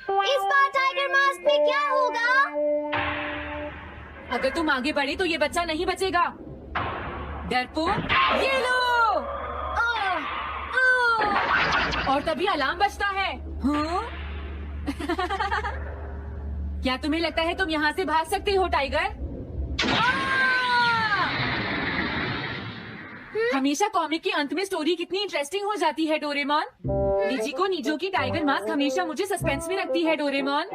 इस बार tiger mask में क्या होगा? अगर तुम आगे बढ़े तो ये बच्चा नहीं बचेगा। डरपोक, ये लो। और तभी अलार्म बजता है। हाँ? क्या तुम्हें लगता है तुम यहाँ से भाग सकते हो टाइगर? हमेशा कॉमिक के अंत में स्टोरी कितनी इंटरेस्टिंग हो जाती है डोरेमोन। निजिको नीजो की टाइगर मास्क हमेशा मुझे सस्पेंस में रखती है डोरेमोन।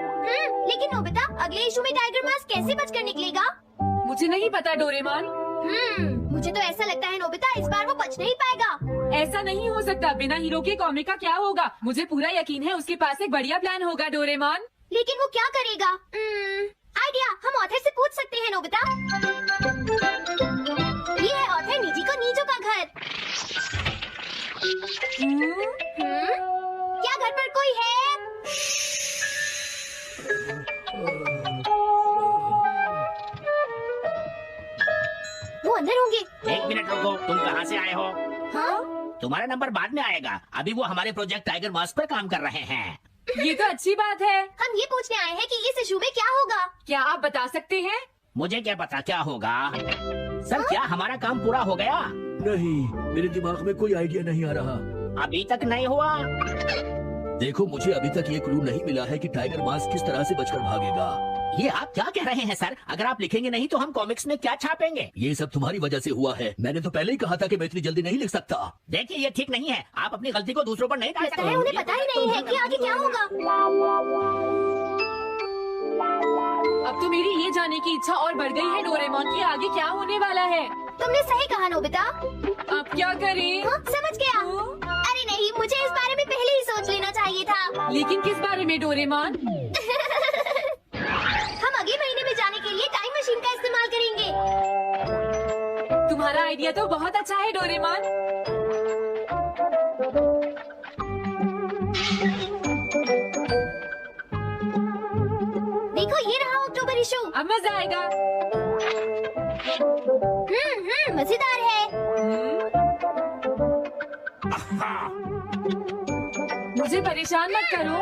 लेकिन नोबिता, अगले इशू में टाइगर मास्क कैसे बचकर निकलेगा? मुझे नहीं पता डोरेमोन। मुझे तो ऐसा लगता है नोबिता, इस बार वो बच नहीं पाएगा। ऐसा नहीं हो सकता। बिना हीरो के कॉमिक का क्या होगा? मुझे पूरा यकीन है उसके पास एक बढ़िया प्लान होगा डोरेमोन। लेकिन वो क्या करेगा? आइडिया, हम ऑथर से पूछ सकते हैं नोबिता। ये है ऑथर निजिको नीजो का घर। क्या घर पर कोई है? वो अंदर होंगे। एक मिनट रुको, तुम कहाँ से आए हो? हाँ? तुम्हारा नंबर बाद में आएगा। अभी वो हमारे प्रोजेक्ट टाइगर मास्क पर काम कर रहे हैं। ये तो अच्छी बात है। हम ये पूछने आए हैं कि इस इशू में क्या होगा। क्या आप बता सकते हैं? मुझे क्या पता क्या होगा। सर, क्या हमारा काम पूरा हो गया? नहीं, मेरे दिमाग में कोई आइडिया नहीं आ रहा। अभी तक नहीं हुआ। देखो, मुझे अभी तक ये क्लू नहीं मिला है कि टाइगर मास्क किस तरह से बचकर भागेगा। ये आप क्या कह रहे हैं सर? अगर आप लिखेंगे नहीं तो हम कॉमिक्स में क्या छापेंगे? ये सब तुम्हारी वजह से हुआ है। मैंने तो पहले ही कहा था कि मैं इतनी जल्दी नहीं लिख सकता। देखिए, ये ठीक नहीं है। आप अपनी गलती को दूसरों पर नहीं डाल लगता है उन्हें पता ही नहीं है कि आगे क्या होगा। अब तो मेरी ये जाने की इच्छा और बढ़ गई है डोरेमोन कि आगे क्या होने वाला है। तुमने सही कहा नोबिता। अब क्या करें? समझ गया। अरे नहीं, मुझे इस बारे में पहले ही सोच लेना चाहिए था। लेकिन किस बारे में डोरेमोन? हम अगले महीने में जाने के लिए टाइम मशीन का इस्तेमाल करेंगे। तुम्हारा आइडिया तो बहुत अच्छा है डोरेमोन। देखो, ये रहा अक्टूबर इशू। अब मजा आएगा। मजेदार है। मुझे परेशान मत करो।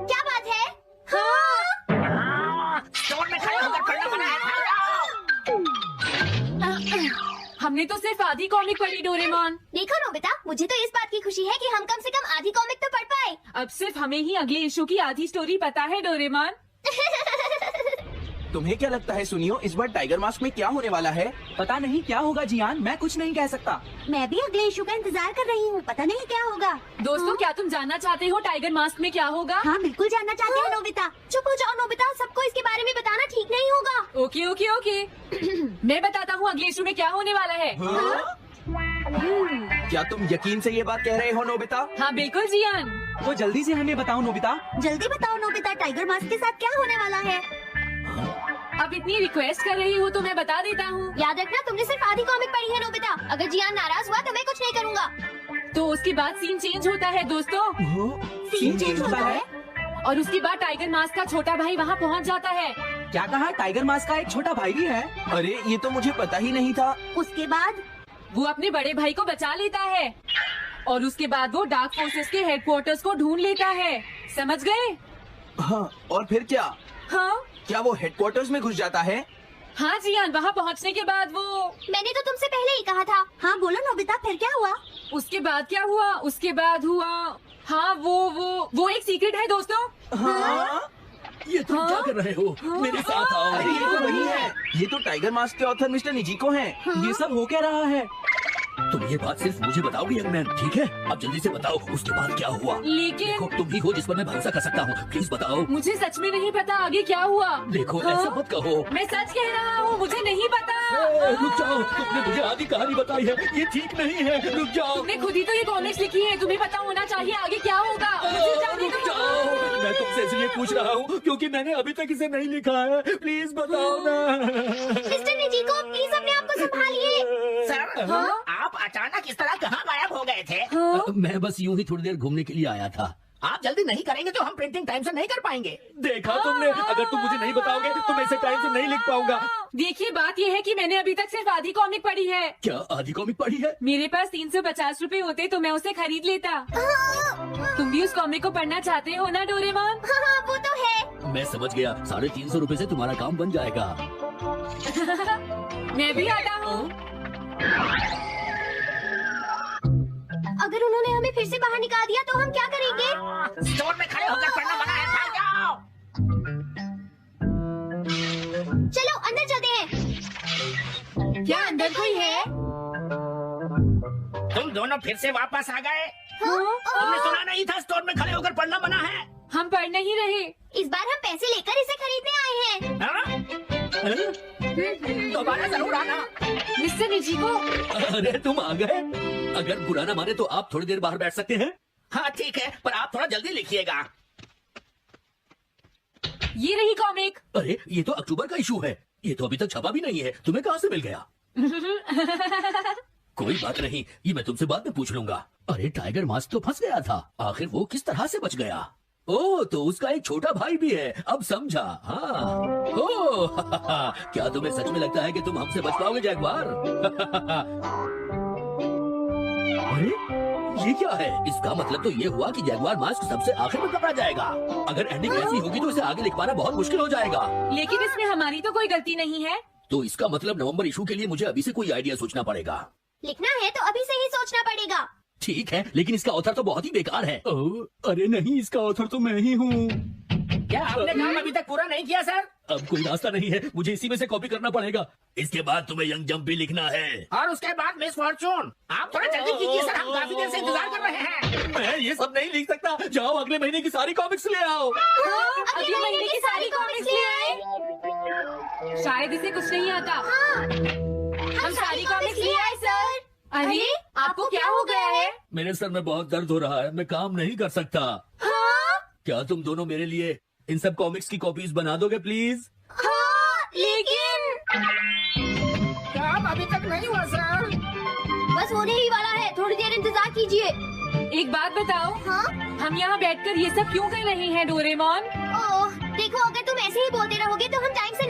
क्या बात है? स्टोर में खड़े होकर पढ़ना मना है। हमने तो सिर्फ आधी कॉमिक पढ़ी डोरेमोन। देखो नोबिता, मुझे तो इस बात की खुशी है कि हम कम से कम आधी कॉमिक तो पढ़ पाए। अब सिर्फ हमें ही अगले इशू की आधी स्टोरी पता है डोरेमोन। तुम्हें क्या लगता है सुनियो, इस बार टाइगर मास्क में क्या होने वाला है? पता नहीं क्या होगा जियान, मैं कुछ नहीं कह सकता। मैं भी अगले इशू का इंतजार कर रही हूँ। पता नहीं क्या होगा। दोस्तों, क्या तुम जानना चाहते हो टाइगर मास्क में क्या होगा? हाँ, बिल्कुल जानना चाहते हैं नोबिता। चुप हो जाओ नोबिता, सबको इसके बारे में बताना ठीक नहीं होगा। Okay okay okay. मैं बताता हूँ अगले इशू में क्या होने वाला है। क्या तुम यकीन से ये बात कह रहे हो नोबिता? हाँ बिल्कुल जियान। वो जल्दी से हमें बताओ नोबिता। जल्दी बताओ नोबिता, टाइगर मास्क के साथ क्या होने वाला है? अब इतनी रिक्वेस्ट कर रही हूँ तो मैं बता देता हूँ। याद रखना, तुमने सिर्फ आधी कॉमिक पढ़ी है नोबिता। अगर जियान नाराज हुआ तो मैं कुछ नहीं करूँगा। तो उसके बाद सीन चेंज होता है दोस्तों। सीन चेंज होता है? और उसके बाद टाइगर मास्क का छोटा भाई वहाँ पहुँच जाता है। क्या कहा? टाइगर मास्क का एक छोटा भाई भी है? अरे, ये तो मुझे पता ही नहीं था। उसके बाद वो अपने बड़े भाई को बचा लेता है और उसके बाद वो डार्क फोर्सेस के हेडक्वार्टर्स को ढूंढ लेता है। समझ गए? हाँ, और फिर क्या? हाँ क्या वो हेडक्वार्टर्स में घुस जाता है? हाँ जियान, वहाँ पहुँचने के बाद वो। मैंने तो तुमसे पहले ही कहा था। हाँ बोलो नोबिता, फिर क्या हुआ? उसके बाद क्या हुआ? उसके बाद हुआ, हाँ वो एक सीक्रेट है दोस्तों। हाँ? ये तुम क्या कर रहे हो? मेरे साथ आओ। अरे, ये तो वही है। ये तो टाइगर मास्क के ऑथर मिस्टर निजिको हैं। ये सब हो क्या रहा है? तुम ये बात सिर्फ मुझे बताओगे यंग मैन, ठीक है? अब जल्दी से बताओ उसके बाद क्या हुआ। लेकिन देखो, तुम ही हो जिस पर मैं भरोसा कर सकता हूँ। प्लीज बताओ। मुझे सच में नहीं पता आगे क्या हुआ। देखो, हाँ? ऐसा मत कहो। मैं सच कह रहा हूँ, मुझे नहीं पता। रुक जाओ, तुमने मुझे आधी कहानी बताई है, ये ठीक नहीं है। रुक जाओ। तुमने खुद ही तो ये कॉमिक्स लिखी है, तुम्हें पता होना चाहिए आगे क्या होगा। मुझे जाने रुक दो। जाओ, मैं तुमसे इसलिए पूछ रहा हूँ क्योंकि मैंने अभी तक इसे नहीं लिखा है। प्लीज बताओ ना। मिस्टर निजिको, प्लीज अपने आप को संभालिए। सर, आप अचानक इस तरह कहाँ गायब हो गए थे? मैं बस यूं ही थोड़ी देर घूमने के लिए आया था। आप जल्दी नहीं करेंगे तो हम प्रिंटिंग टाइम से नहीं कर पाएंगे। देखा तुमने, अगर तुम मुझे नहीं बताओगे तो मैं इसे टाइम से नहीं लिख पाऊंगा। देखिए, बात ये है कि मैंने अभी तक सिर्फ आधी कॉमिक पढ़ी है। क्या आधी कॉमिक पढ़ी है? मेरे पास 350 रुपए होते तो मैं उसे खरीद लेता। तुम भी उस कॉमिक को पढ़ना चाहते हो ना डोरेमोन? हाँ वो तो है। मैं समझ गया, 350 रुपए से तुम्हारा काम बन जाएगा। मैं भी आता हूँ। अगर उन्होंने हमें फिर से बाहर निकाल दिया तो हम क्या करेंगे? स्टोर में खड़े होकर पढ़ना मना है, भाग जाओ। चलो अंदर चलते हैं। क्या अंदर कोई है? तुम दोनों फिर से वापस आ गए? हाँ? तुमने सुना नहीं था स्टोर में खड़े होकर पढ़ना मना है? हम पढ़ नहीं रहे। इस बार हम पैसे लेकर इसे खरीदने आए हैं। हाँ? दोबारा जरूर आना। मिस्टर निजीको, अरे तुम आ गए। अगर बुरा ना माने तो आप थोड़ी देर बाहर बैठ सकते हैं। हाँ ठीक है, पर आप थोड़ा जल्दी लिखिएगा। ये रही कॉमिक। अरे ये तो अक्टूबर का इशू है, ये तो अभी तक छपा भी नहीं है। तुम्हें कहाँ से मिल गया? कोई बात नहीं, ये मैं तुमसे बाद में पूछ लूंगा। अरे टाइगर मास्क तो फंस गया था, आखिर वो किस तरह से बच गया? ओह, तो उसका एक छोटा भाई भी है, अब समझा। हाँ। ओह, क्या तुम्हें सच में लगता है कि तुम हमसे बच पाओगे जैगवार? अरे ये क्या है? इसका मतलब तो ये हुआ कि जैगवार मास्क सबसे आखिर में पकड़ा जाएगा। अगर एंडिंग ऐसी होगी तो इसे आगे लिख पाना बहुत मुश्किल हो जाएगा। लेकिन इसमें हमारी तो कोई गलती नहीं है। तो इसका मतलब नवंबर इशू के लिए मुझे अभी से कोई आइडिया सोचना पड़ेगा। लिखना है तो अभी से ही सोचना पड़ेगा। ठीक है, लेकिन इसका ऑथर तो बहुत ही बेकार है। अरे नहीं, इसका ऑथर तो मैं ही हूँ। क्या आपने काम अभी तक पूरा नहीं किया सर? अब कोई रास्ता नहीं है, मुझे इसी में से कॉपी करना पड़ेगा। इसके बाद तुम्हें यंग जंप भी लिखना है। और उसके बाद मिस फॉर्चून। आप थोड़ा जल्दी कीजिए सर, हम काफी देर से इंतजार कर रहे हैं। मैं ये सब नहीं लिख सकता। जाओ अगले महीने की सारी कॉमिक्स ले आओ। अगले महीने की सारी कॉमिक्स ले आए। शायद इसे कुछ नहीं आता। हम सारी कॉमिक्स ले आए सर। अरे आपको क्या हो गया है? मेरे सर में बहुत दर्द हो रहा है, मैं काम नहीं कर सकता। हाँ? क्या तुम दोनों मेरे लिए इन सब कॉमिक्स की कॉपीज बना दोगे प्लीज? हाँ, लेकिन काम अभी तक नहीं हुआ सर। बस होने ही वाला है, थोड़ी देर इंतजार कीजिए। एक बात बताओ, हाँ? हम यहाँ बैठकर ये सब क्यों कर रहे हैं डोरेमोन? ओह, देखो अगर तुम ऐसे ही बोलते रहोगे तो हम टाइम से